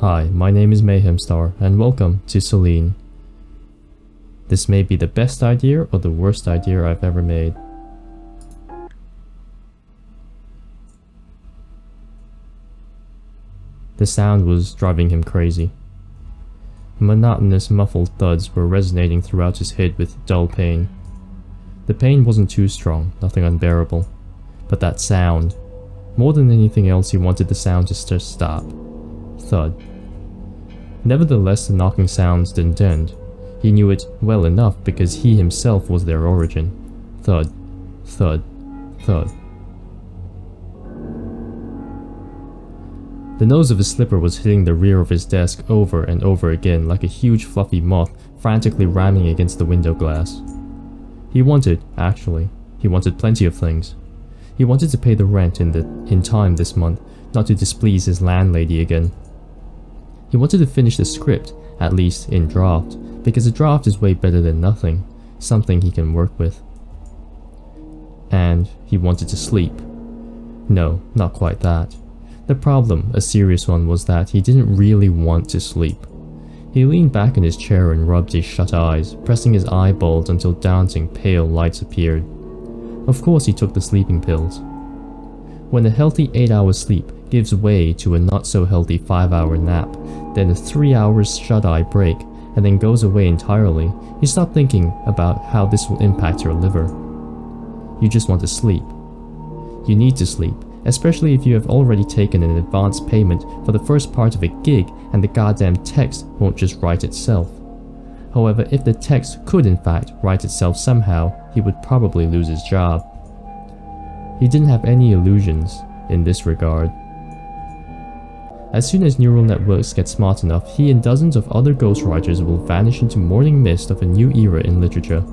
Hi, my name is Mayhemstar and welcome to Selene. This may be the best idea or the worst idea I've ever made. The sound was driving him crazy. Monotonous muffled thuds were resonating throughout his head with dull pain. The pain wasn't too strong, nothing unbearable, but that sound. More than anything else, he wanted the sound to just stop. Thud. Nevertheless, the knocking sounds didn't end. He knew it well enough because he himself was their origin. Thud, thud, thud. The nose of his slipper was hitting the rear of his desk over and over again like a huge fluffy moth frantically ramming against the window glass. He wanted plenty of things. He wanted to pay the rent in time this month, not to displease his landlady again. He wanted to finish the script, at least in draft, because a draft is way better than nothing, something he can work with. And he wanted to sleep. No, not quite that. The problem, a serious one, was that he didn't really want to sleep. He leaned back in his chair and rubbed his shut eyes, pressing his eyeballs until dancing pale lights appeared. Of course he took the sleeping pills. When a healthy 8-hour sleep gives way to a not-so-healthy 5-hour nap, then a 3-hour shut-eye break, and then goes away entirely, you stop thinking about how this will impact your liver. You just want to sleep. You need to sleep, especially if you have already taken an advance payment for the first part of a gig and the goddamn text won't just write itself. However, if the text could in fact write itself somehow, he would probably lose his job. He didn't have any illusions in this regard. As soon as neural networks get smart enough, he and dozens of other ghostwriters will vanish into morning mist of a new era in literature.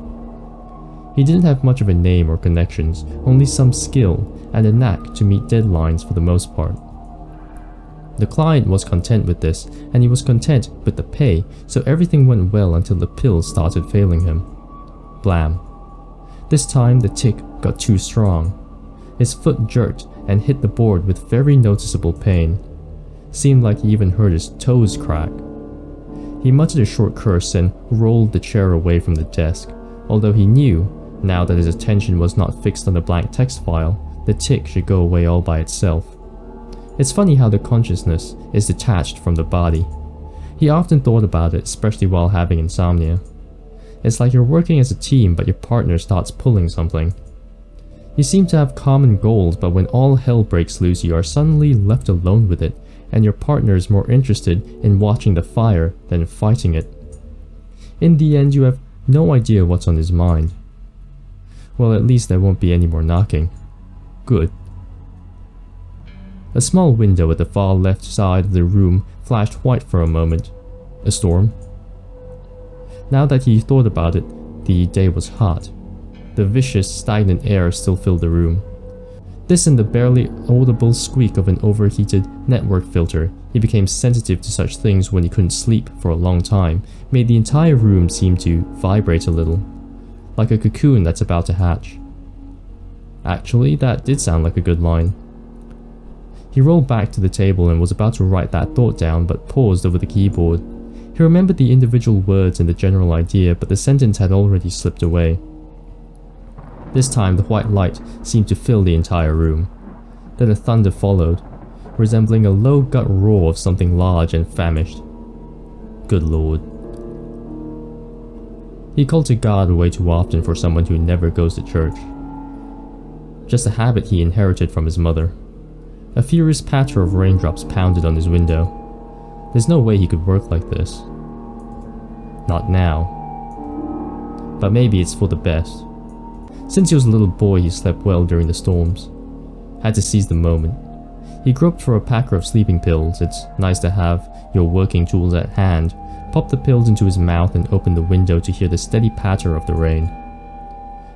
He didn't have much of a name or connections, only some skill and a knack to meet deadlines for the most part. The client was content with this, and he was content with the pay, so everything went well until the pills started failing him. Blam. This time the tic got too strong. His foot jerked and hit the board with very noticeable pain. Seemed like he even heard his toes crack. He muttered a short curse and rolled the chair away from the desk, although he knew, now that his attention was not fixed on the blank text file, the tic should go away all by itself. It's funny how the consciousness is detached from the body. He often thought about it, especially while having insomnia. It's like you're working as a team but your partner starts pulling something. You seem to have common goals, but when all hell breaks loose you are suddenly left alone with it, and your partner is more interested in watching the fire than fighting it. In the end, you have no idea what's on his mind. Well, at least there won't be any more knocking. Good. A small window at the far left side of the room flashed white for a moment. A storm? Now that he thought about it, the day was hot. The vicious, stagnant air still filled the room. This and the barely audible squeak of an overheated network filter, he became sensitive to such things when he couldn't sleep for a long time, made the entire room seem to vibrate a little, like a cocoon that's about to hatch. Actually, that did sound like a good line. He rolled back to the table and was about to write that thought down, but paused over the keyboard. He remembered the individual words and the general idea, but the sentence had already slipped away. This time the white light seemed to fill the entire room. Then a thunder followed, resembling a low gut roar of something large and famished. Good lord. He called to God way too often for someone who never goes to church. Just a habit he inherited from his mother. A furious patter of raindrops pounded on his window. There's no way he could work like this. Not now. But maybe it's for the best. Since he was a little boy, he slept well during the storms. Had to seize the moment. He groped for a packer of sleeping pills. It's nice to have your working tools at hand. Popped the pills into his mouth and opened the window to hear the steady patter of the rain.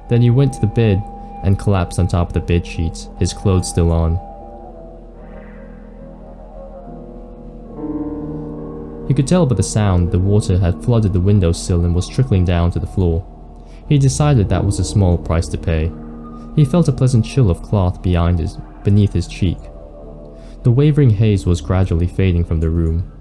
Then he went to the bed and collapsed on top of the bed sheets, his clothes still on. He could tell by the sound the water had flooded the windowsill and was trickling down to the floor. He decided that was a small price to pay. He felt a pleasant chill of cloth beneath his cheek. The wavering haze was gradually fading from the room.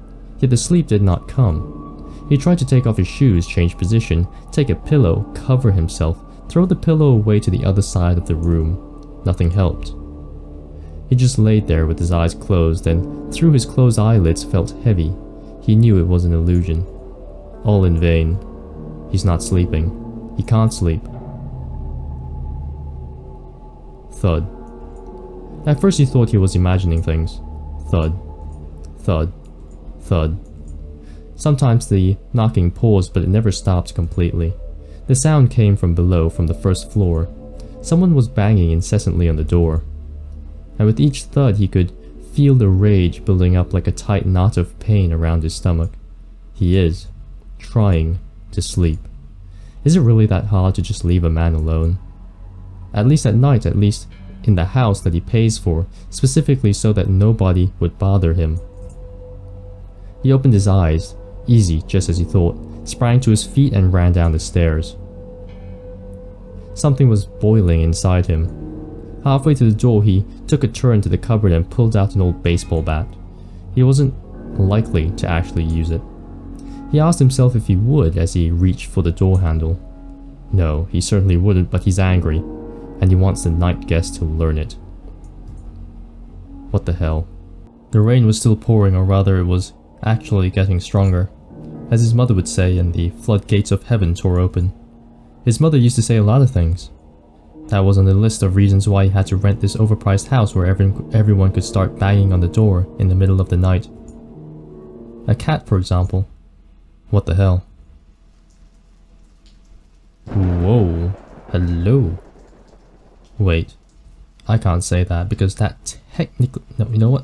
Yet the sleep did not come. He tried to take off his shoes, change position, take a pillow, cover himself, throw the pillow away to the other side of the room. Nothing helped. He just laid there with his eyes closed, and through his closed eyelids felt heavy. He knew it was an illusion. All in vain. He's not sleeping. He can't sleep. Thud. At first he thought he was imagining things. Thud. Thud. Thud. Sometimes the knocking paused, but it never stopped completely. The sound came from below, from the first floor. Someone was banging incessantly on the door. And with each thud he could feel the rage building up like a tight knot of pain around his stomach. He is trying to sleep. Is it really that hard to just leave a man alone? At least at night, at least in the house that he pays for, specifically so that nobody would bother him. He opened his eyes, easy just as he thought, sprang to his feet and ran down the stairs. Something was boiling inside him. Halfway to the door he took a turn to the cupboard and pulled out an old baseball bat. He wasn't likely to actually use it. He asked himself if he would as he reached for the door handle. No, he certainly wouldn't, but he's angry, and he wants the night guest to learn it. What the hell? The rain was still pouring, or rather it was actually getting stronger, as his mother would say, and the floodgates of heaven tore open. His mother used to say a lot of things. That was on the list of reasons why he had to rent this overpriced house where everyone could start banging on the door in the middle of the night. A cat, for example. What the hell? Whoa. Hello. Wait. I can't say that because that technically... No, you know what?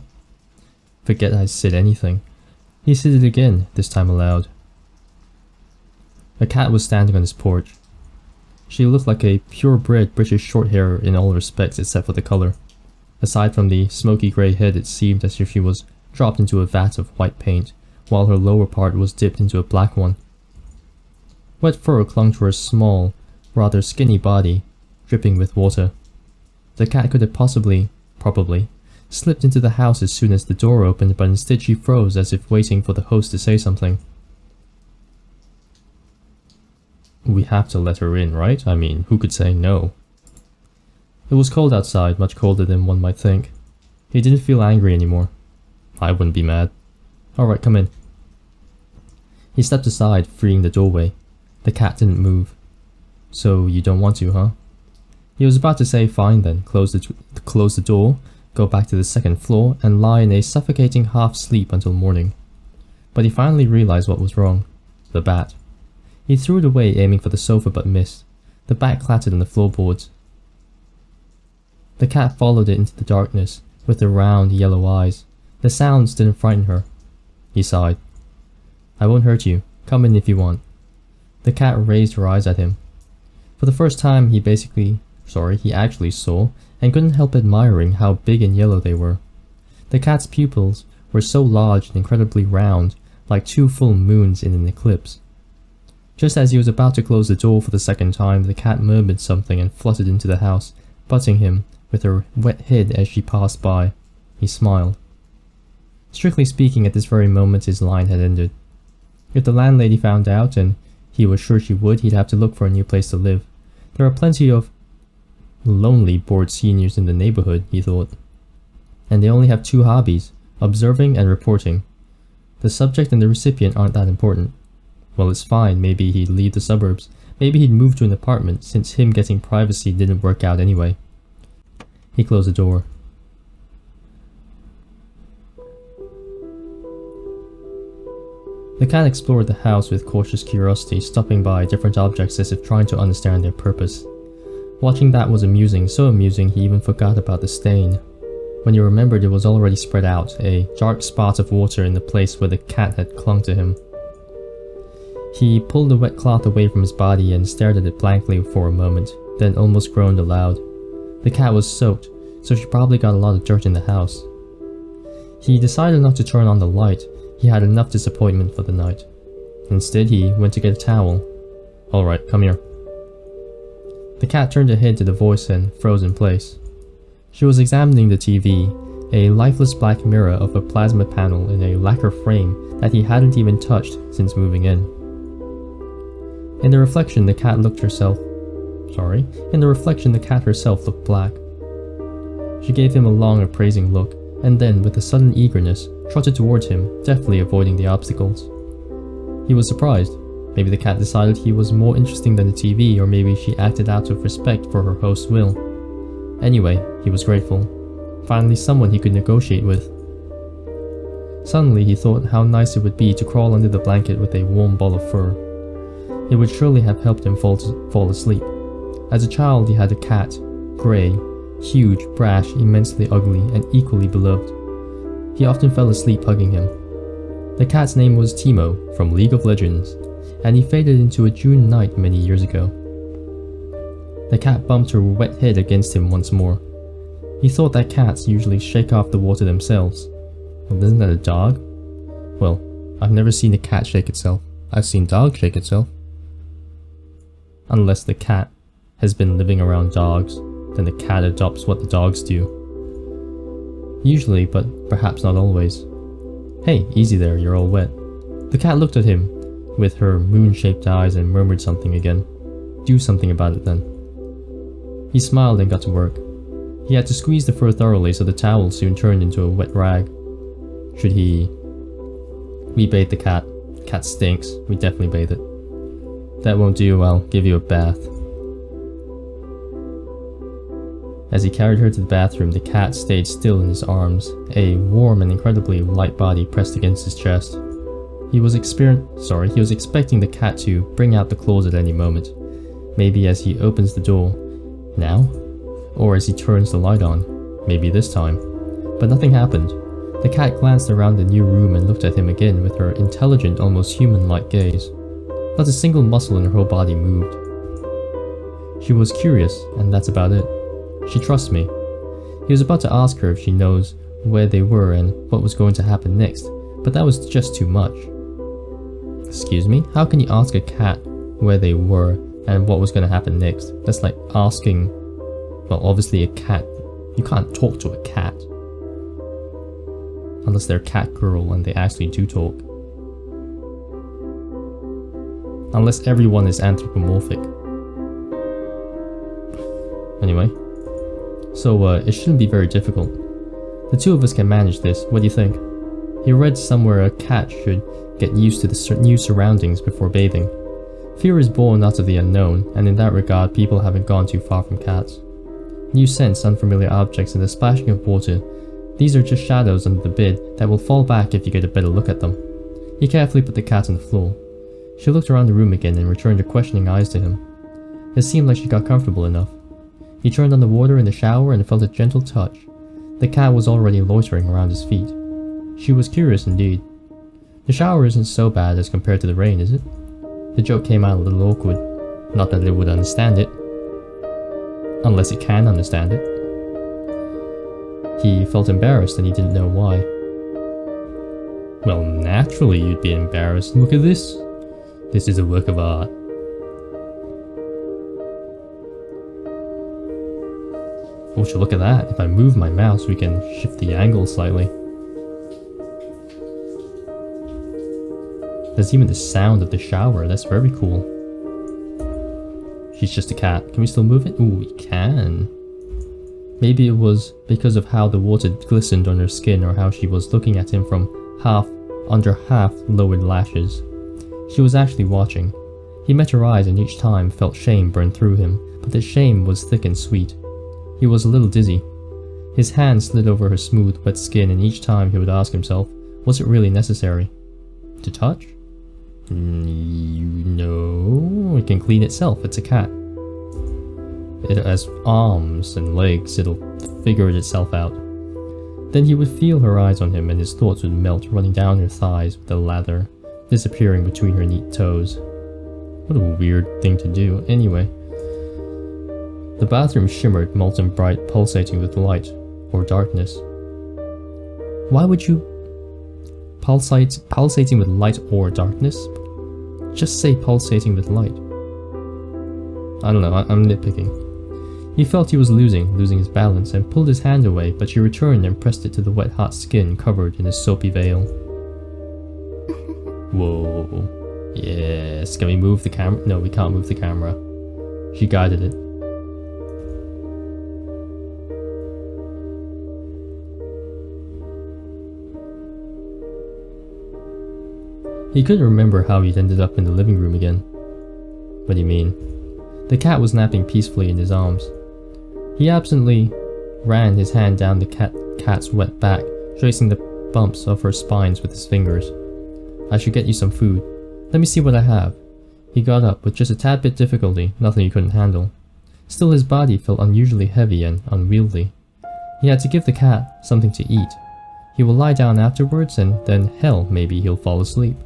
Forget I said anything. He said it again, this time aloud. A cat was standing on his porch. She looked like a purebred British Shorthair in all respects except for the colour. Aside from the smoky grey head, it seemed as if she was dropped into a vat of white paint, while her lower part was dipped into a black one. Wet fur clung to her small, rather skinny body, dripping with water. The cat could have probably, slipped into the house as soon as the door opened, but instead she froze as if waiting for the host to say something. We have to let her in, right? I mean, who could say no? It was cold outside, much colder than one might think. He didn't feel angry anymore. I wouldn't be mad. Alright, come in. He stepped aside, freeing the doorway. The cat didn't move. So you don't want to, huh? He was about to say fine then, close the door, go back to the second floor, and lie in a suffocating half-sleep until morning. But he finally realized what was wrong. The bat. He threw it away, aiming for the sofa, but missed. The bat clattered on the floorboards. The cat followed it into the darkness, with the round, yellow eyes. The sounds didn't frighten her. He sighed. I won't hurt you. Come in if you want. The cat raised her eyes at him. For the first time, he actually saw, and couldn't help admiring how big and yellow they were. The cat's pupils were so large and incredibly round, like 2 full moons in an eclipse. Just as he was about to close the door for the second time, the cat murmured something and fluttered into the house, butting him with her wet head as she passed by. He smiled. Strictly speaking, at this very moment his line had ended. If the landlady found out, and he was sure she would, he'd have to look for a new place to live. There are plenty of lonely, bored seniors in the neighborhood, he thought. And they only have 2 hobbies, observing and reporting. The subject and the recipient aren't that important. Well, it's fine, maybe he'd leave the suburbs. Maybe he'd move to an apartment, since him getting privacy didn't work out anyway. He closed the door. The cat explored the house with cautious curiosity, stopping by different objects as if trying to understand their purpose. Watching that was amusing, so amusing he even forgot about the stain. When he remembered, it was already spread out, a dark spot of water in the place where the cat had clung to him. He pulled the wet cloth away from his body and stared at it blankly for a moment, then almost groaned aloud. The cat was soaked, so she probably got a lot of dirt in the house. He decided not to turn on the light. He had enough disappointment for the night. Instead, he went to get a towel. Alright, come here. The cat turned her head to the voice and froze in place. She was examining the TV, a lifeless black mirror of a plasma panel in a lacquer frame that he hadn't even touched since moving in. In the reflection, the cat herself looked black. She gave him a long, appraising look, and then, with a sudden eagerness, trotted towards him, deftly avoiding the obstacles. He was surprised. Maybe the cat decided he was more interesting than the TV, or maybe she acted out of respect for her host's will. Anyway, he was grateful. Finally someone he could negotiate with. Suddenly he thought how nice it would be to crawl under the blanket with a warm ball of fur. It would surely have helped him fall asleep. As a child he had a cat, grey, huge, brash, immensely ugly, and equally beloved. He often fell asleep hugging him. The cat's name was Timo, from League of Legends, and he faded into a June night many years ago. The cat bumped her wet head against him once more. He thought that cats usually shake off the water themselves. Well, isn't that a dog? Well, I've never seen a cat shake itself. I've seen dogs shake itself. Unless the cat has been living around dogs, then the cat adopts what the dogs do. Usually, but perhaps not always. Hey, easy there, you're all wet. The cat looked at him with her moon-shaped eyes and murmured something again. Do something about it then. He smiled and got to work. He had to squeeze the fur thoroughly so the towel soon turned into a wet rag. Should he... We bathe the cat. The cat stinks. We definitely bathe it. That won't do, I'll give you a bath. As he carried her to the bathroom, the cat stayed still in his arms, a warm and incredibly light body pressed against his chest. He was expecting the cat to bring out the claws at any moment. Maybe as he opens the door. Now? Or as he turns the light on. Maybe this time. But nothing happened. The cat glanced around the new room and looked at him again with her intelligent, almost human-like gaze. Not a single muscle in her whole body moved. She was curious, and that's about it. She trusts me. He was about to ask her if she knows where they were and what was going to happen next, but that was just too much. Excuse me? How can you ask a cat where they were and what was going to happen next? That's like asking... Well, obviously a cat. You can't talk to a cat. Unless they're Catgirl and they actually do talk. Unless everyone is anthropomorphic. Anyway. So, it shouldn't be very difficult. The two of us can manage this, what do you think? He read somewhere a cat should get used to the new surroundings before bathing. Fear is born out of the unknown, and in that regard people haven't gone too far from cats. New scents, unfamiliar objects, and the splashing of water. These are just shadows under the bed that will fall back if you get a better look at them. He carefully put the cat on the floor. She looked around the room again and returned her questioning eyes to him. It seemed like she got comfortable enough. He turned on the water in the shower and felt a gentle touch. The cat was already loitering around his feet. She was curious indeed. The shower isn't so bad as compared to the rain, is it? The joke came out a little awkward. Not that it would understand it. Unless it can understand it. He felt embarrassed and he didn't know why. Well, naturally you'd be embarrassed. Look at this. This is a work of art. Oh, so look at that. If I move my mouse, we can shift the angle slightly. There's even the sound of the shower. That's very cool. She's just a cat. Can we still move it? Ooh, we can. Maybe it was because of how the water glistened on her skin, or how she was looking at him from under half lowered lashes. She was actually watching. He met her eyes and each time felt shame burn through him, but the shame was thick and sweet. He was a little dizzy. His hand slid over her smooth, wet skin, and each time he would ask himself, was it really necessary? To touch? No, it can clean itself, it's a cat. It has arms and legs, it'll figure itself out. Then he would feel her eyes on him and his thoughts would melt, running down her thighs with the lather, disappearing between her neat toes. What a weird thing to do, anyway. The bathroom shimmered, molten bright, pulsating with light, or darkness. Why would you... Pulsating with light or darkness? Just say pulsating with light. I don't know, I'm nitpicking. He felt he was losing his balance, and pulled his hand away, but she returned and pressed it to the wet hot skin covered in a soapy veil. Whoa. Yes. Can we move the camera? No, we can't move the camera. She guided it. He couldn't remember how he'd ended up in the living room again. What do you mean? The cat was napping peacefully in his arms. He absently ran his hand down the cat's wet back, tracing the bumps of her spines with his fingers. I should get you some food. Let me see what I have. He got up with just a tad bit difficulty, nothing he couldn't handle. Still, his body felt unusually heavy and unwieldy. He had to give the cat something to eat. He will lie down afterwards, and then hell, maybe he'll fall asleep.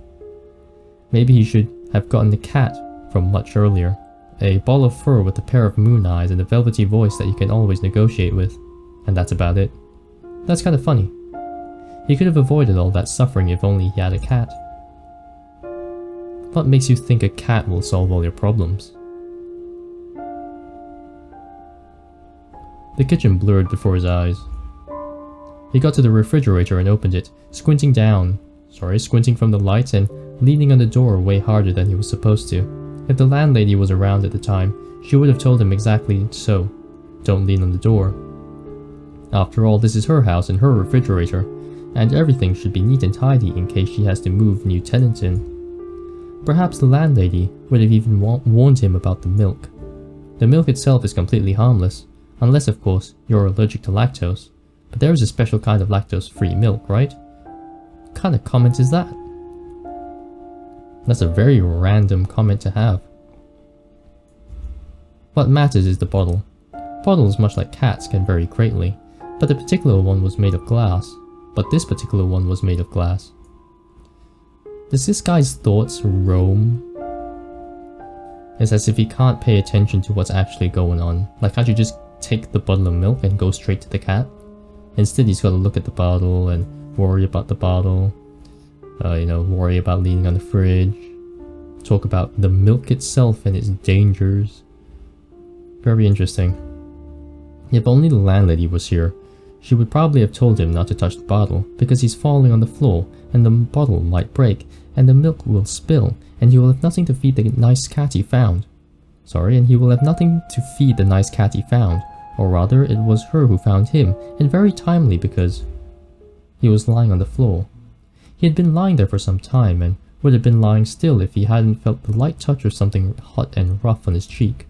Maybe he should have gotten the cat from much earlier. A ball of fur with a pair of moon eyes and a velvety voice that you can always negotiate with. And that's about it. That's kind of funny. He could have avoided all that suffering if only he had a cat. What makes you think a cat will solve all your problems? The kitchen blurred before his eyes. He got to the refrigerator and opened it, squinting from the lights and leaning on the door way harder than he was supposed to. If the landlady was around at the time, she would have told him exactly so. Don't lean on the door. After all, this is her house and her refrigerator, and everything should be neat and tidy in case she has to move new tenants in. Perhaps the landlady would have even warned him about the milk. The milk itself is completely harmless, unless of course you're allergic to lactose. But there is a special kind of lactose-free milk, right? What kind of comment is that? That's a very random comment to have. What matters is the bottle. Bottles, much like cats, can vary greatly, but the particular one was made of glass. Does this guy's thoughts roam? It's as if he can't pay attention to what's actually going on. Like, can't you just take the bottle of milk and go straight to the cat? Instead, he's got to look at the bottle and worry about the bottle. Worry about leaning on the fridge. Talk about the milk itself and its dangers. Very interesting. If only the landlady was here, she would probably have told him not to touch the bottle, because he's falling on the floor and the bottle might break and the milk will spill and he will have nothing to feed the nice cat he found. Or rather, it was her who found him, and very timely because he was lying on the floor. He had been lying there for some time and would have been lying still if he hadn't felt the light touch of something hot and rough on his cheek.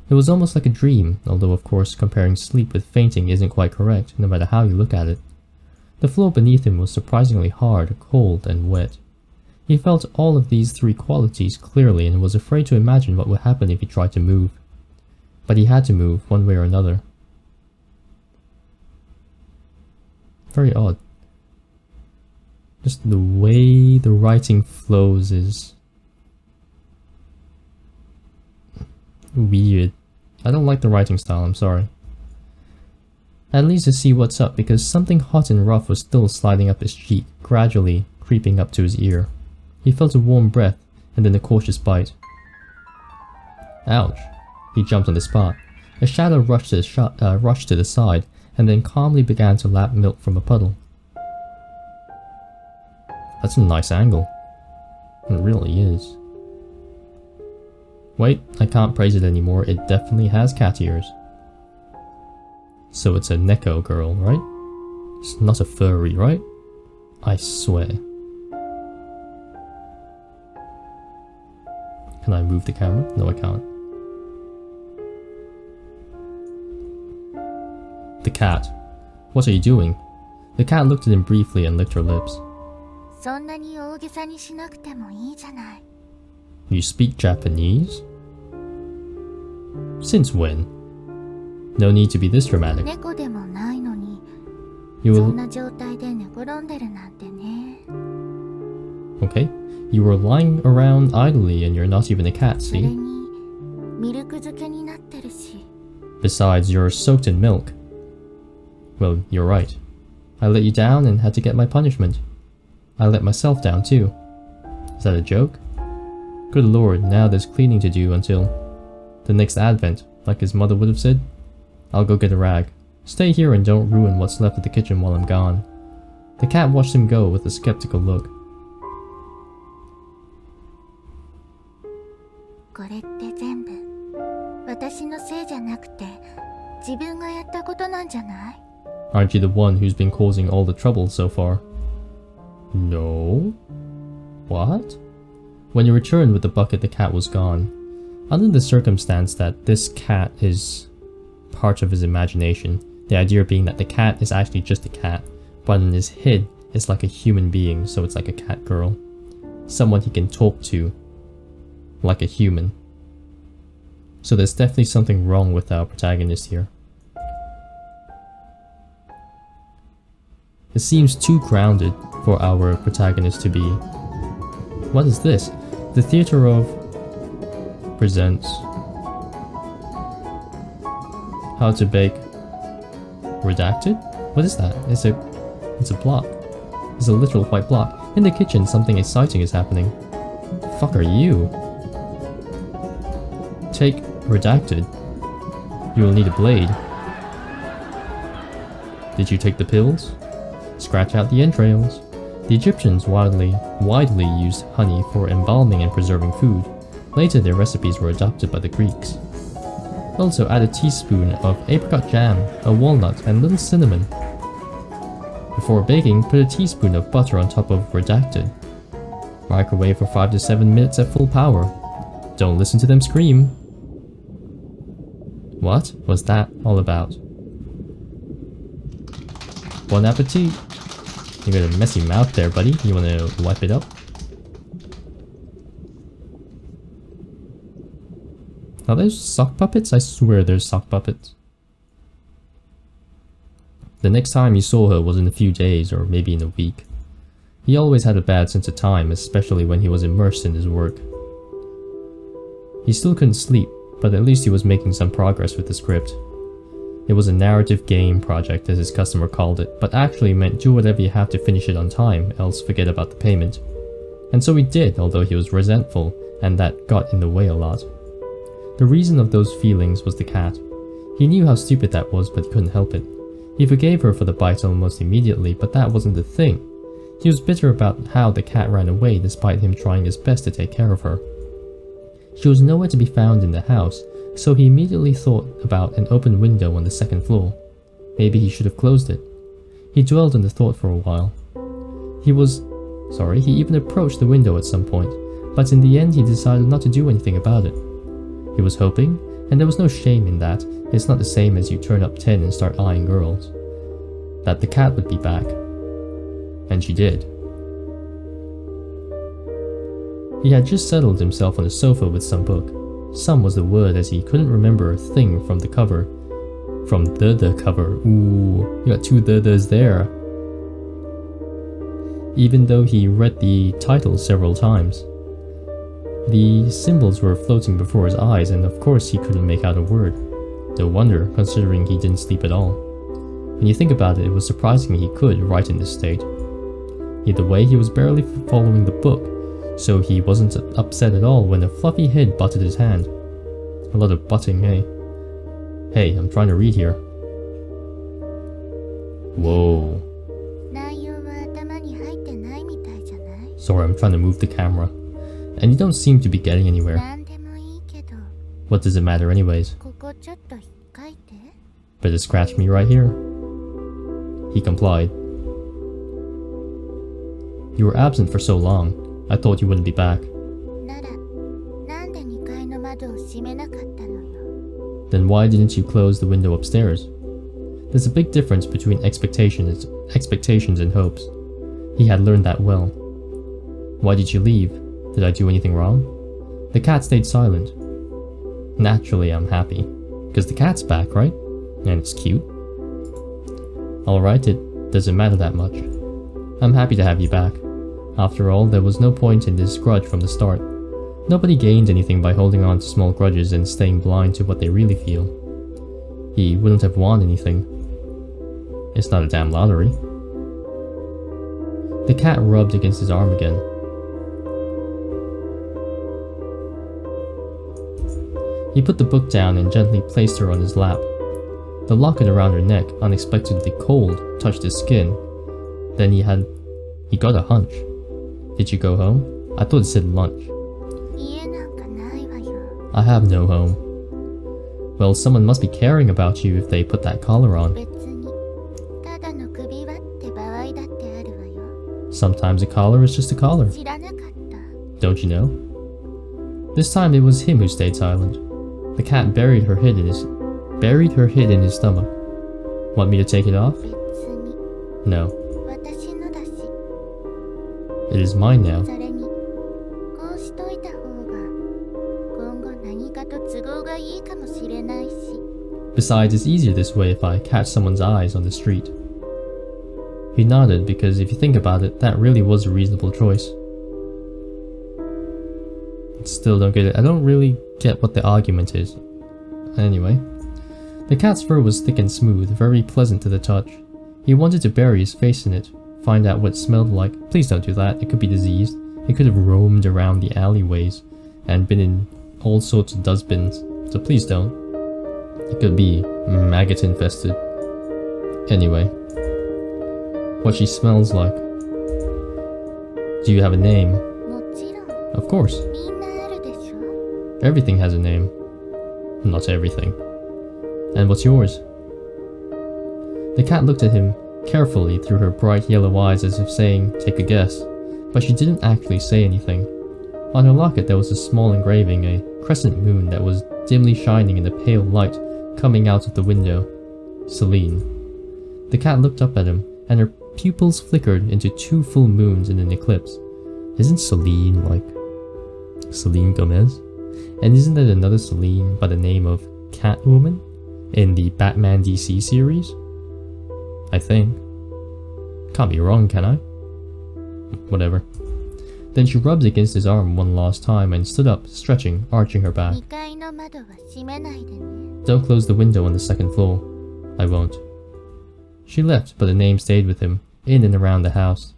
It was almost like a dream, although of course comparing sleep with fainting isn't quite correct, no matter how you look at it. The floor beneath him was surprisingly hard, cold, and wet. He felt all of these three qualities clearly and was afraid to imagine what would happen if he tried to move. But he had to move, one way or another. Very odd. Just the way the writing flows is weird. I don't like the writing style, I'm sorry. At least to see what's up, because something hot and rough was still sliding up his cheek, gradually creeping up to his ear. He felt a warm breath, and then a cautious bite. Ouch. He jumped on the spot. A shadow rushed to the side, and then calmly began to lap milk from a puddle. That's a nice angle. It really is. Wait, I can't praise it anymore. It definitely has cat ears. So it's a Neko girl, right? It's not a furry, right? I swear. Can I move the camera? No, I can't. The cat. What are you doing? The cat looked at him briefly and licked her lips. You speak Japanese? Since when? No need to be this dramatic. You will... Okay. You were lying around idly and you're not even a cat, see? Besides, you're soaked in milk. Well, you're right. I let you down and had to get my punishment. I let myself down too. Is that a joke? Good lord, now there's cleaning to do until the next advent, like his mother would have said. I'll go get a rag. Stay here and don't ruin what's left of the kitchen while I'm gone. The cat watched him go with a skeptical look. これって全部私のせいじゃなくて自分がやったことなんじゃない? Aren't you the one who's been causing all the trouble so far? No. What? When you returned with the bucket, the cat was gone. Under the circumstance that this cat is part of his imagination, the idea being that the cat is actually just a cat, but in his head it's like a human being, so it's like a cat girl. Someone he can talk to, like a human. So there's definitely something wrong with our protagonist here. It seems too grounded for our protagonist to be. What is this? The Theatre of presents How to Bake Redacted? What is that? It's a block. It's a literal white block. In the kitchen, something exciting is happening. The fuck are you? Take Redacted. You will need a blade. Did you take the pills? Scratch out the entrails. The Egyptians widely used honey for embalming and preserving food. Later their recipes were adopted by the Greeks. Also add a teaspoon of apricot jam, a walnut, and little cinnamon. Before baking, put a teaspoon of butter on top of Redacted. Microwave for 5 to 7 minutes at full power. Don't listen to them scream. What was that all about? Bon appetit! You got a messy mouth there, buddy. You wanna wipe it up? Are those sock puppets? I swear there's sock puppets. The next time you saw her was in a few days, or maybe in a week. He always had a bad sense of time, especially when he was immersed in his work. He still couldn't sleep, but at least he was making some progress with the script. It was a narrative game project, as his customer called it, but actually meant do whatever you have to finish it on time, else forget about the payment. And so he did, although he was resentful, and that got in the way a lot. The reason of those feelings was the cat. He knew how stupid that was, but he couldn't help it. He forgave her for the bite almost immediately, but that wasn't the thing. He was bitter about how the cat ran away despite him trying his best to take care of her. She was nowhere to be found in the house, so he immediately thought about an open window on the second floor. Maybe he should have closed it. He dwelled on the thought for a while. He even approached the window at some point, but in the end he decided not to do anything about it. He was hoping, and there was no shame in that, it's not the same as you turn up 10 and start eyeing girls, that the cat would be back. And she did. He had just settled himself on a sofa with some book. Some was the word, as he couldn't remember a thing from the cover. From the cover. Ooh, you got two the's there. Even though he read the title several times. The symbols were floating before his eyes, and of course he couldn't make out a word. No wonder, considering he didn't sleep at all. When you think about it, it was surprising he could write in this state. Either way, he was barely following the book, so he wasn't upset at all when a fluffy head butted his hand. A lot of butting, eh? Hey, I'm trying to read here. Whoa. Sorry, I'm trying to move the camera. And you don't seem to be getting anywhere. What does it matter anyways? Better scratch me right here. He complied. You were absent for so long. I thought you wouldn't be back. Then why didn't you close the window upstairs? There's a big difference between expectations and hopes. He had learned that well. Why did you leave? Did I do anything wrong? The cat stayed silent. Naturally, I'm happy. Because the cat's back, right? And it's cute. Alright, it doesn't matter that much. I'm happy to have you back. After all, there was no point in this grudge from the start. Nobody gained anything by holding on to small grudges and staying blind to what they really feel. He wouldn't have won anything. It's not a damn lottery. The cat rubbed against his arm again. He put the book down and gently placed her on his lap. The locket around her neck, unexpectedly cold, touched his skin. Then he got a hunch. Did you go home? I thought it said lunch. 家なんかないわよ。 I have no home. Well, someone must be caring about you if they put that collar on. 別にただの首輪って場合だってあるわよ。 Sometimes a collar is just a collar. 知らなかった。 Don't you know? This time it was him who stayed silent. The cat buried her head in his stomach. Want me to take it off? 別に No. 私のだし。 It is mine now. それにこうしといた方が今後何かと都合がいいかもしれないし。 Besides, it's easier this way if I catch someone's eyes on the street. He nodded because if you think about it, that really was a reasonable choice. Still don't get it. I don't really get what the argument is. Anyway. The cat's fur was thick and smooth, very pleasant to the touch. He wanted to bury his face in it, find out what it smelled like. Please don't do that, it could be diseased. It could have roamed around the alleyways and been in all sorts of dustbins, so please don't. It could be maggot infested. Anyway. What she smells like. Do you have a name? もちろん Of course. みんなあるでしょ。 Everything has a name. Not everything. And what's yours? The cat looked at him carefully through her bright yellow eyes as if saying, take a guess, but she didn't actually say anything. On her locket there was a small engraving, a crescent moon that was dimly shining in the pale light coming out of the window. Selene. The cat looked up at him, and her pupils flickered into 2 full moons in an eclipse. Isn't Selene like Selene Gomez? And isn't there another Selene by the name of Catwoman in the Batman DC series? I think. Can't be wrong, can I? Whatever. Then she rubbed against his arm one last time and stood up, stretching, arching her back. 2階の窓は閉めないでね。 Don't close the window on the 2nd floor. I won't. She left, but the name stayed with him, in and around the house.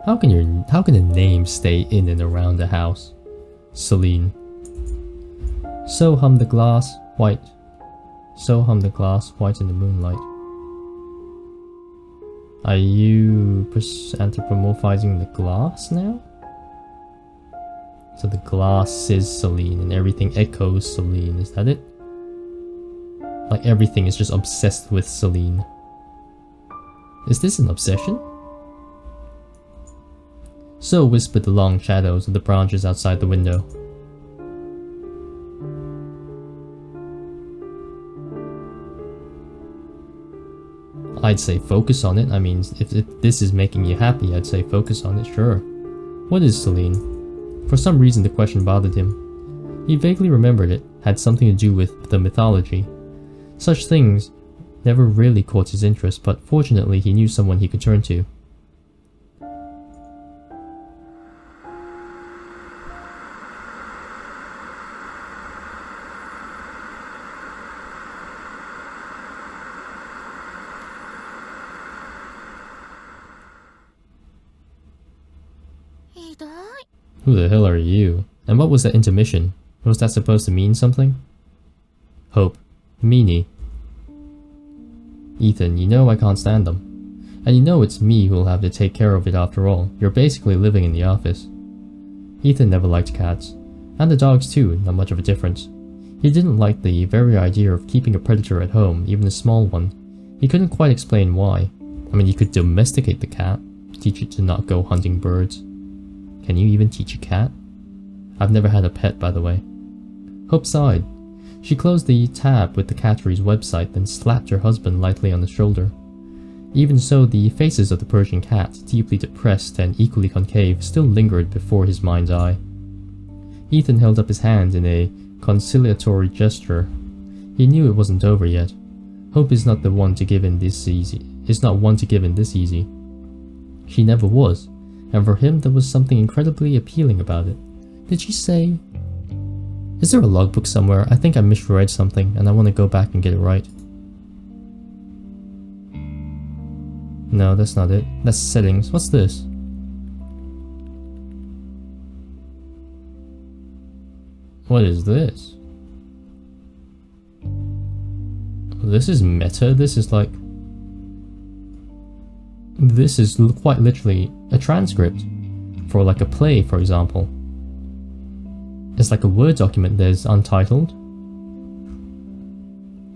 How can a name stay in and around the house? Selene. So hummed the glass, white. So hummed the glass, white in the moonlight. Are you anthropomorphizing the glass now? So the glass is Selene and everything echoes Selene, is that it? Like everything is just obsessed with Selene. Is this an obsession? So whispered the long shadows of the branches outside the window. I'd say focus on it. I mean, if this is making you happy, I'd say focus on it, sure. What is Selene? For some reason the question bothered him. He vaguely remembered it had something to do with the mythology. Such things never really caught his interest, but fortunately he knew someone he could turn to. Who the hell are you? And what was that intermission? Was that supposed to mean something? Hope. Meanie. Ethan, you know I can't stand them. And you know it's me who'll have to take care of it after all. You're basically living in the office. Ethan never liked cats. And the dogs too, not much of a difference. He didn't like the very idea of keeping a predator at home, even a small one. He couldn't quite explain why. I mean, you could domesticate the cat, teach it to not go hunting birds. Can you even teach a cat? I've never had a pet, by the way. Hope sighed. She closed the tab with the Cattery's website, then slapped her husband lightly on the shoulder. Even so, the faces of the Persian cat, deeply depressed and equally concave, still lingered before his mind's eye. Ethan held up his hand in a conciliatory gesture. He knew it wasn't over yet. Hope is not the one to give in this easy. Is not one to give in this easy. She never was. And for him there was something incredibly appealing about it. Did she say... Is there a logbook somewhere? I think I misread something and I want to go back and get it right. No, that's not it. That's settings. What's this? What is this? this is meta. This is like... This is quite literally a transcript for like a play, for example. It's like a Word document. There's untitled,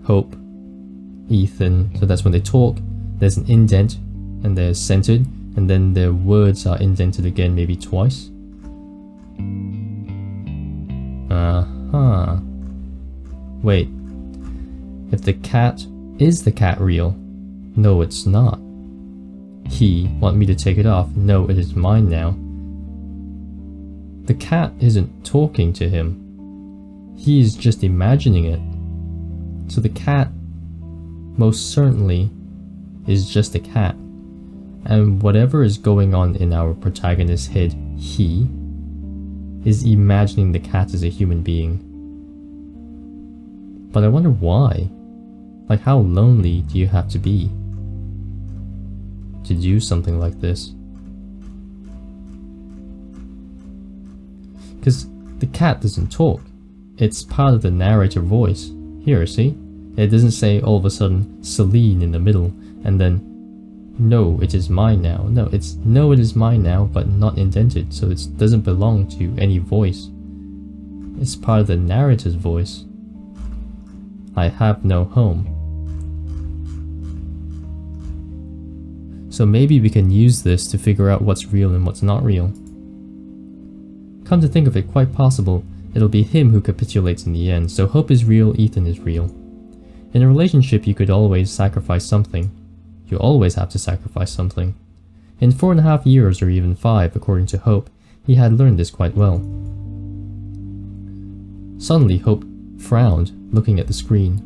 Hope, Ethan, so that's when they talk. There's an indent, and they're centered, and then their words are indented again, maybe twice. Wait. If the cat... Is the cat real? No, it's not. He want me to take it off. No, it is mine now. The cat isn't talking to him. He is just imagining it. So the cat most certainly is just a cat. And whatever is going on in our protagonist's head, he is imagining the cat as a human being. But I wonder why. Like, how lonely do you have to be to do something like this? Because the cat doesn't talk. It's part of the narrator voice. Here, see? It doesn't say all of a sudden Selene in the middle and then no, it is mine now. No, it's no, it is mine now, but not indented, so it doesn't belong to any voice. It's part of the narrator's voice. I have no home. So maybe we can use this to figure out what's real and what's not real. Come to think of it, quite possible it'll be him who capitulates in the end, so Hope is real, Ethan is real. In a relationship you could always sacrifice something. You always have to sacrifice something. In 4.5 years, or even 5, according to Hope, he had learned this quite well. Suddenly Hope frowned, looking at the screen.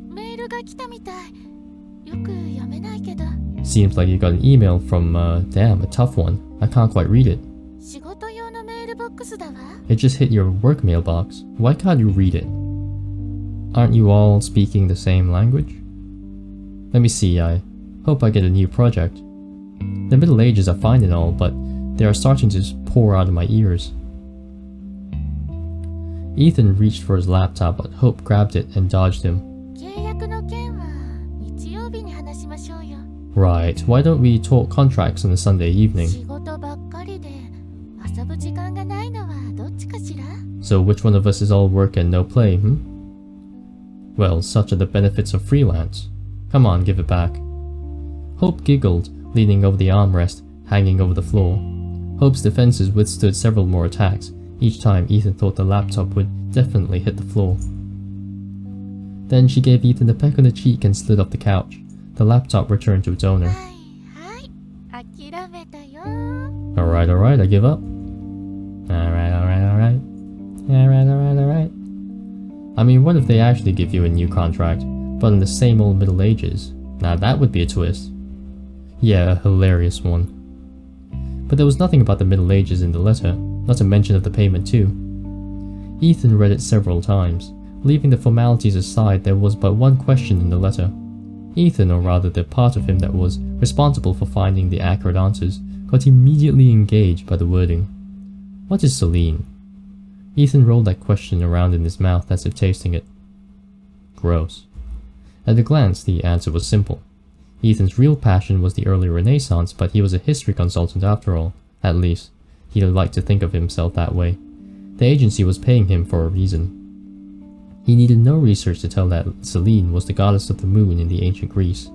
Seems like you got an email from, damn, a tough one. I can't quite read it. It just hit your work mailbox. Why can't you read it? Aren't you all speaking the same language? Let me see, I hope I get a new project. The Middle Ages are fine and all, but they are starting to just pour out of my ears. Ethan reached for his laptop, but Hope grabbed it and dodged him. Right, why don't we talk contracts on a Sunday evening? So which one of us is all work and no play, Well, such are the benefits of freelance. Come on, give it back. Hope giggled, leaning over the armrest, hanging over the floor. Hope's defenses withstood several more attacks. Each time Ethan thought the laptop would definitely hit the floor. Then she gave Ethan a peck on the cheek and slid off the couch. The laptop returned to its owner. Alright, I give up. Alright. I mean, what if they actually give you a new contract, but in the same old Middle Ages? Now that would be a twist. Yeah, a hilarious one. But there was nothing about the Middle Ages in the letter, not to mention of the payment too. Ethan read it several times. Leaving the formalities aside, there was but one question in the letter. Ethan, or rather the part of him that was responsible for finding the accurate answers, got immediately engaged by the wording. What is Selene? Ethan rolled that question around in his mouth as if tasting it. Gross. At a glance, the answer was simple. Ethan's real passion was the early Renaissance, but he was a history consultant after all. At least, he liked to think of himself that way. The agency was paying him for a reason. He needed no research to tell that Selene was the goddess of the moon in the ancient Greece.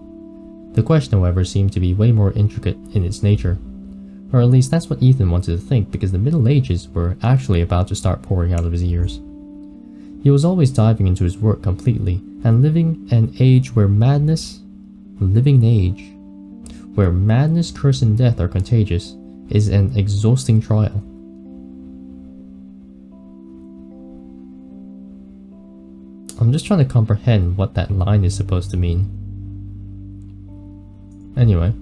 The question, however, seemed to be way more intricate in its nature. Or at least that's what Ethan wanted to think, because the Middle Ages were actually about to start pouring out of his ears. He was always diving into his work completely, and living an age where madness, curse and death are contagious, is an exhausting trial. I'm just trying to comprehend what that line is supposed to mean. Anyway,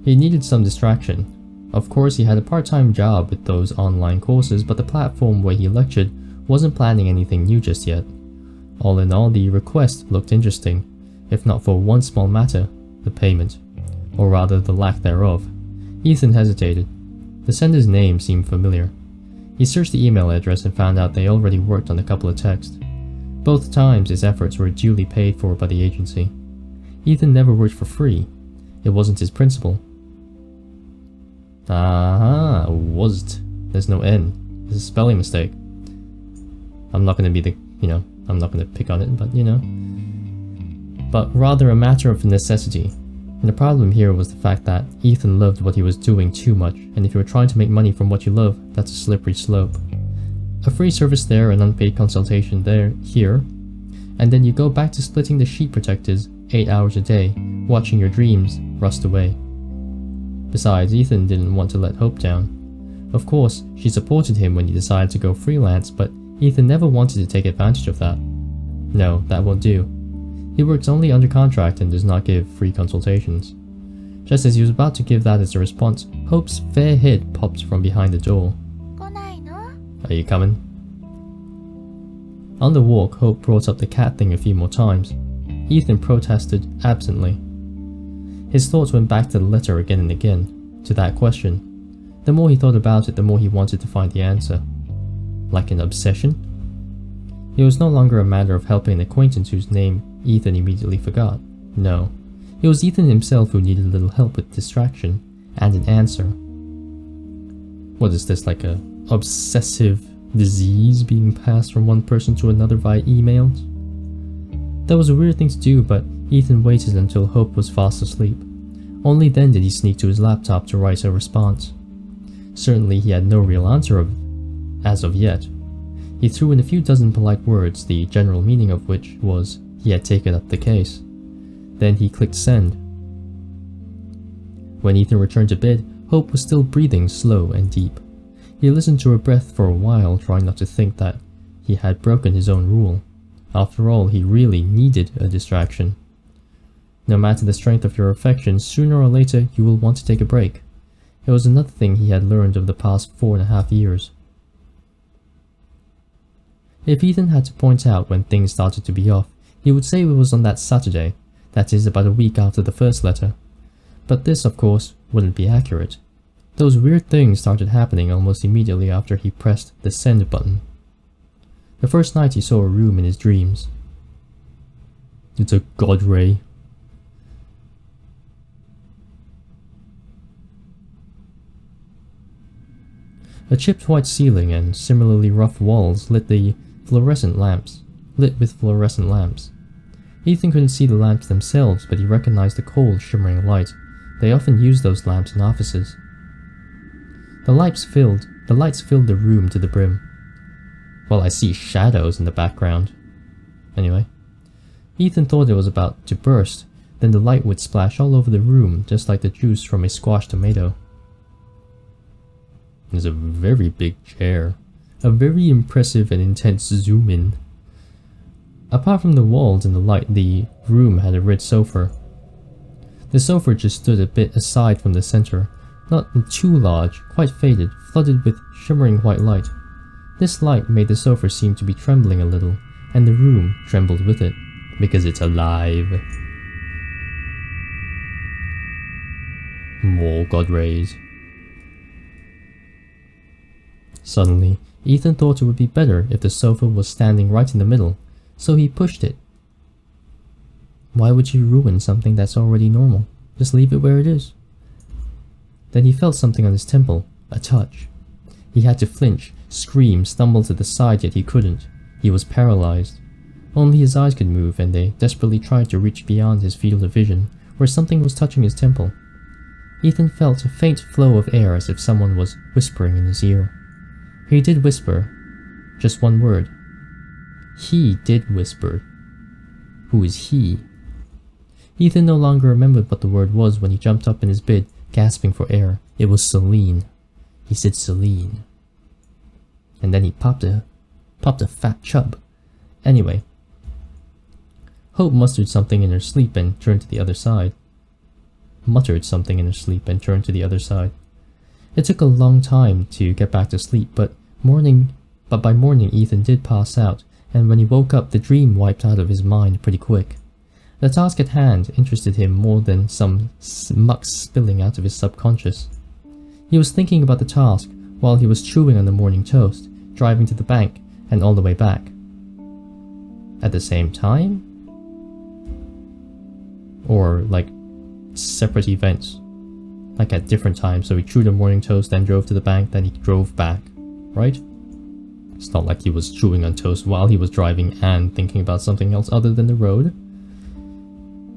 he needed some distraction. Of course, he had a part-time job with those online courses, but the platform where he lectured wasn't planning anything new just yet. All in all, the request looked interesting, if not for one small matter, the payment, or rather the lack thereof. Ethan hesitated. The sender's name seemed familiar. He searched the email address and found out they already worked on a couple of texts. Both times his efforts were duly paid for by the agency. Ethan never worked for free. It wasn't his principle. Wasn't. There's no N. It's a spelling mistake. I'm not gonna be the, I'm not gonna pick on it, but But rather a matter of necessity. And the problem here was the fact that Ethan loved what he was doing too much, and if you were trying to make money from what you love, that's a slippery slope. A free service there, an unpaid consultation here, and then you go back to splitting the sheet protectors 8 hours a day, watching your dreams rust away. Besides, Ethan didn't want to let Hope down. Of course, she supported him when he decided to go freelance, but Ethan never wanted to take advantage of that. No, that won't do. He works only under contract and does not give free consultations. Just as he was about to give that as a response, Hope's fair head popped from behind the door. 来ないの? Are you coming? On the walk, Hope brought up the cat thing a few more times. Ethan protested absently. His thoughts went back to the letter again and again, to that question. The more he thought about it, the more he wanted to find the answer. Like an obsession? It was no longer a matter of helping an acquaintance whose name Ethan immediately forgot. No, it was Ethan himself who needed a little help with distraction and an answer. What is this, like a obsessive disease being passed from one person to another via emails? That was a weird thing to do, but Ethan waited until Hope was fast asleep. Only then did he sneak to his laptop to write a response. Certainly he had no real answer as of yet. He threw in a few dozen polite words, the general meaning of which was he had taken up the case. Then he clicked send. When Ethan returned to bed, Hope was still breathing slow and deep. He listened to her breath for a while, trying not to think that he had broken his own rule. After all, he really needed a distraction. No matter the strength of your affection, sooner or later you will want to take a break. It was another thing he had learned over the past 4.5 years. If Ethan had to point out when things started to be off, he would say it was on that Saturday, that is, about a week after the first letter. But this, of course, wouldn't be accurate. Those weird things started happening almost immediately after he pressed the send button. The first night he saw a room in his dreams. It's a god ray. A chipped white ceiling and similarly rough walls lit with fluorescent lamps. Ethan couldn't see the lamps themselves, but he recognized the cold, shimmering light. They often used those lamps in offices. The lights filled the room to the brim. Well, I see shadows in the background. Anyway, Ethan thought it was about to burst, then the light would splash all over the room, just like the juice from a squashed tomato. There's a very big chair. A very impressive and intense zoom in. Apart from the walls and the light, the room had a red sofa. The sofa just stood a bit aside from the center, not too large, quite faded, flooded with shimmering white light. This light made the sofa seem to be trembling a little, and the room trembled with it, because it's alive. More god rays. Suddenly, Ethan thought it would be better if the sofa was standing right in the middle, so he pushed it. Why would you ruin something that's already normal? Just leave it where it is. Then he felt something on his temple, a touch. He had to flinch, scream, stumble to the side, yet he couldn't. He was paralyzed. Only his eyes could move, and they desperately tried to reach beyond his field of vision, where something was touching his temple. Ethan felt a faint flow of air as if someone was whispering in his ear. He did whisper. Just one word. He did whisper. Who is he? Ethan no longer remembered what the word was when he jumped up in his bed, gasping for air. It was Selene. He said Selene. And then he popped a fat chub. Anyway. Hope muttered something in her sleep and turned to the other side. It took a long time to get back to sleep, but by morning Ethan did pass out, and when he woke up the dream wiped out of his mind pretty quick. The task at hand interested him more than some muck spilling out of his subconscious. He was thinking about the task while he was chewing on the morning toast, driving to the bank, and all the way back. At the same time? or like separate events, like at different times. So he chewed a morning toast, then drove to the bank, then he drove back, right? It's not like he was chewing on toast while he was driving and thinking about something else other than the road.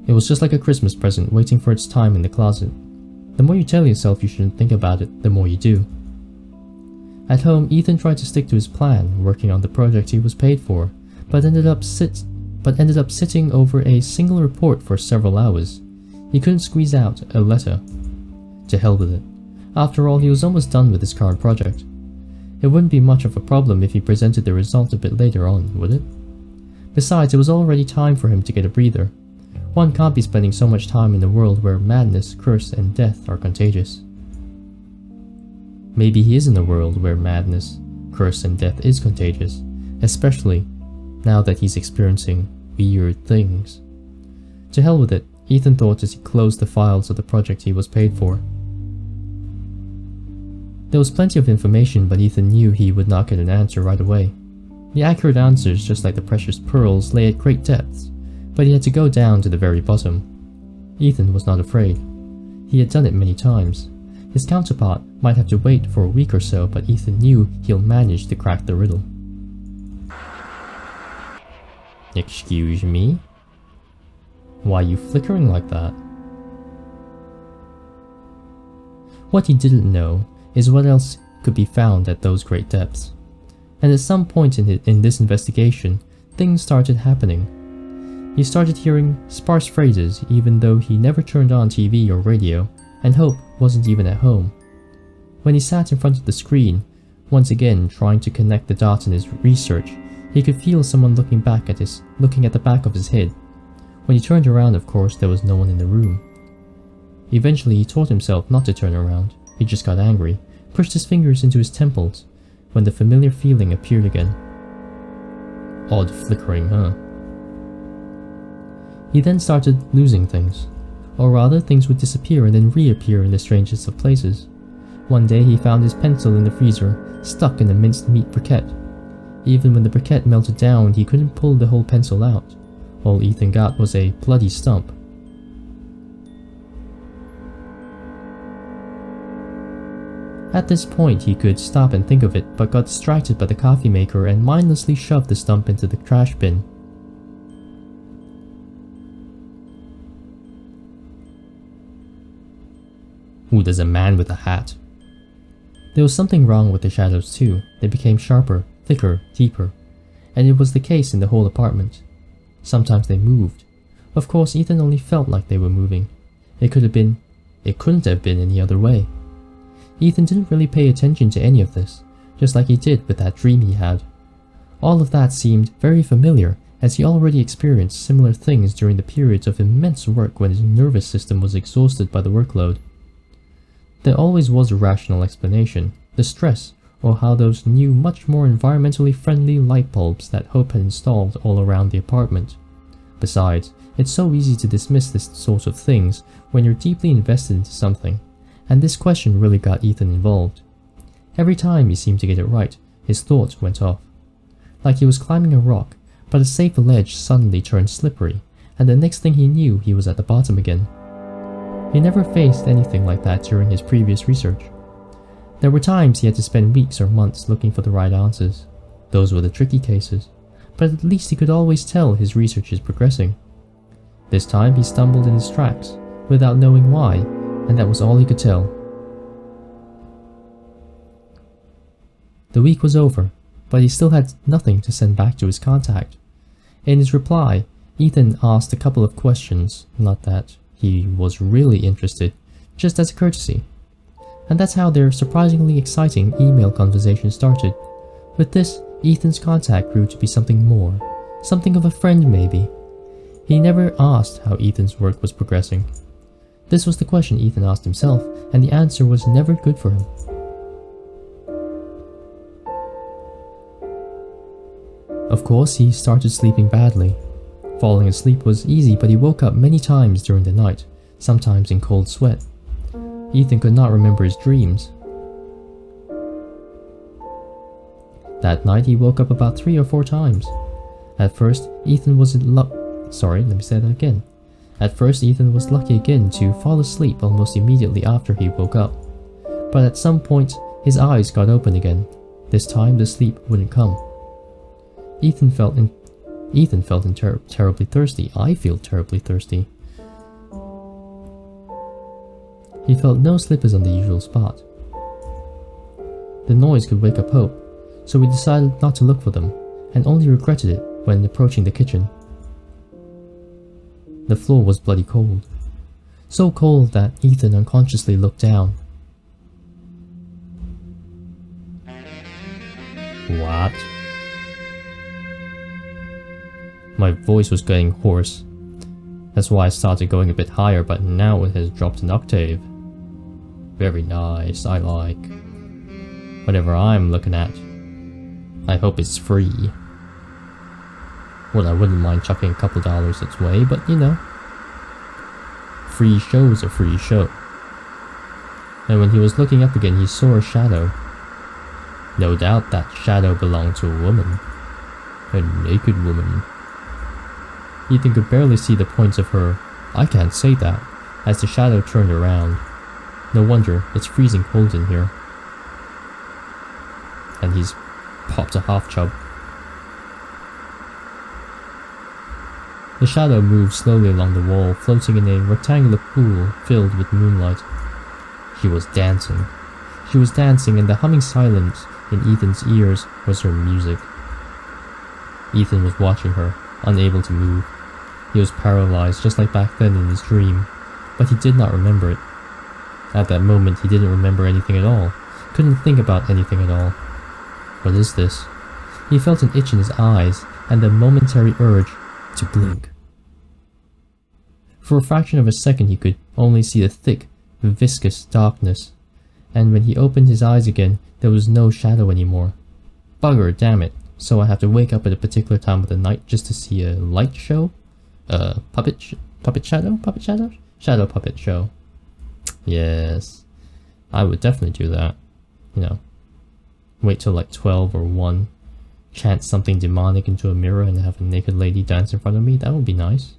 It was just like a Christmas present waiting for its time in the closet. The more you tell yourself you shouldn't think about it, the more you do. At home, Ethan tried to stick to his plan, working on the project he was paid for, but ended up sitting over a single report for several hours. He couldn't squeeze out a letter. To hell with it. After all, he was almost done with his current project. It wouldn't be much of a problem if he presented the result a bit later on, would it? Besides, it was already time for him to get a breather. One can't be spending so much time in a world where madness, curse, and death are contagious. Maybe he is in a world where madness, curse, and death is contagious, especially now that he's experiencing weird things. To hell with it, Ethan thought as he closed the files of the project he was paid for. There was plenty of information, but Ethan knew he would not get an answer right away. The accurate answers, just like the precious pearls, lay at great depths, but he had to go down to the very bottom. Ethan was not afraid. He had done it many times. His counterpart might have to wait for a week or so, but Ethan knew he'll manage to crack the riddle. Excuse me? Why are you flickering like that? What he didn't know is what else could be found at those great depths. And at some point in this investigation, things started happening. He started hearing sparse phrases even though he never turned on TV or radio, and Hope wasn't even at home. When he sat in front of the screen, once again trying to connect the dots in his research, he could feel someone looking at the back of his head. When he turned around, of course, there was no one in the room. Eventually, he taught himself not to turn around. He just got angry, pushed his fingers into his temples, when the familiar feeling appeared again. Odd flickering, huh? He then started losing things. Or rather, things would disappear and then reappear in the strangest of places. One day he found his pencil in the freezer, stuck in a minced meat briquette. Even when the briquette melted down, he couldn't pull the whole pencil out. All Ethan got was a bloody stump. At this point, he could stop and think of it, but got distracted by the coffee maker and mindlessly shoved the stump into the trash bin. Ooh, there's a man with a hat. There was something wrong with the shadows too. They became sharper, thicker, deeper. And it was the case in the whole apartment. Sometimes they moved. Of course, Ethan only felt like they were moving. It couldn't have been any other way. Ethan didn't really pay attention to any of this, just like he did with that dream he had. All of that seemed very familiar, as he already experienced similar things during the periods of immense work when his nervous system was exhausted by the workload. There always was a rational explanation, the stress, or how those new, much more environmentally friendly light bulbs that Hope had installed all around the apartment. Besides, it's so easy to dismiss this sort of things when you're deeply invested into something, and this question really got Ethan involved. Every time he seemed to get it right, his thoughts went off. Like he was climbing a rock, but a safe ledge suddenly turned slippery, and the next thing he knew he was at the bottom again. He never faced anything like that during his previous research. There were times he had to spend weeks or months looking for the right answers. Those were the tricky cases, but at least he could always tell his research is progressing. This time he stumbled in his tracks, without knowing why, and that was all he could tell. The week was over, but he still had nothing to send back to his contact. In his reply, Ethan asked a couple of questions, not that he was really interested, just as a courtesy. And that's how their surprisingly exciting email conversation started. With this, Ethan's contact grew to be something more, something of a friend maybe. He never asked how Ethan's work was progressing. This was the question Ethan asked himself, and the answer was never good for him. Of course, he started sleeping badly. Falling asleep was easy, but he woke up many times during the night, sometimes in cold sweat. Ethan could not remember his dreams. That night he woke up about 3 or 4 times. At first, Ethan was in love. At first, Ethan was lucky again to fall asleep almost immediately after he woke up. But at some point, his eyes got open again. This time, the sleep wouldn't come. Ethan felt terribly thirsty. I feel terribly thirsty. He felt no slippers on the usual spot. The noise could wake up Hope, so we decided not to look for them, and only regretted it when approaching the kitchen. The floor was bloody cold. So cold that Ethan unconsciously looked down. What? My voice was getting hoarse. That's why I started going a bit higher, but now it has dropped an octave. Very nice, I like. Whatever I'm looking at, I hope it's free. Well, I wouldn't mind chucking a couple dollars its way, but you know. Free show's a free show. And when he was looking up again, he saw a shadow. No doubt that shadow belonged to a woman. A naked woman. Ethan could barely see the points of her "I can't say that" as the shadow turned around. No wonder, it's freezing cold in here. And he's popped a half chub. The shadow moved slowly along the wall, floating in a rectangular pool filled with moonlight. She was dancing. She was dancing, and the humming silence in Ethan's ears was her music. Ethan was watching her, unable to move. He was paralyzed, just like back then in his dream, but he did not remember it. At that moment, he didn't remember anything at all, couldn't think about anything at all. What is this? He felt an itch in his eyes, and the momentary urge to blink. For a fraction of a second, he could only see the thick, viscous darkness, and when he opened his eyes again, there was no shadow anymore. Bugger, damn it. So I have to wake up at a particular time of the night just to see a light show? Shadow puppet show. Yes, I would definitely do that. You know, wait till like 12 or 1, chant something demonic into a mirror and have a naked lady dance in front of me. That would be nice.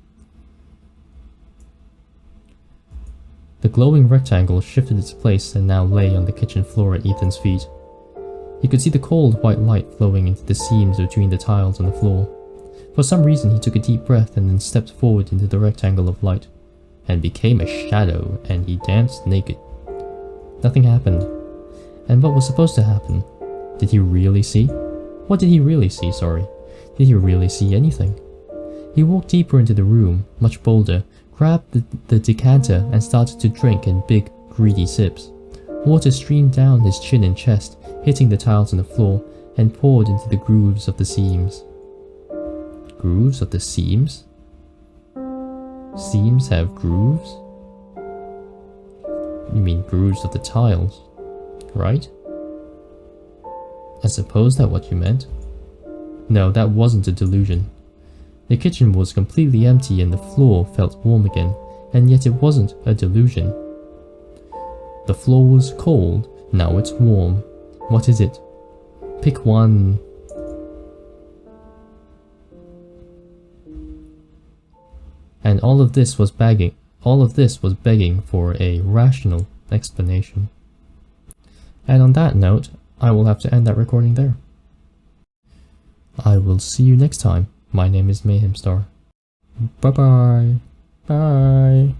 The glowing rectangle shifted its place and now lay on the kitchen floor at Ethan's feet. He could see the cold white light flowing into the seams between the tiles on the floor. For some reason, he took a deep breath and then stepped forward into the rectangle of light, and became a shadow, and he danced naked. Nothing happened. And what was supposed to happen? Did he really see? What did he really see, sorry? Did he really see anything? He walked deeper into the room, much bolder, grabbed the decanter and started to drink in big, greedy sips. Water streamed down his chin and chest, hitting the tiles on the floor, and poured into the grooves of the seams. Grooves of the seams? Seams have grooves? You mean grooves of the tiles, right? I suppose that's what you meant. No, that wasn't a delusion. The kitchen was completely empty and the floor felt warm again, and yet it wasn't a delusion. The floor was cold, now it's warm. What is it? Pick one. And all of this was begging for a rational explanation. And on that note, I will have to end that recording there. I will see you next time. My name is Mayhemstar. Bye bye. Bye.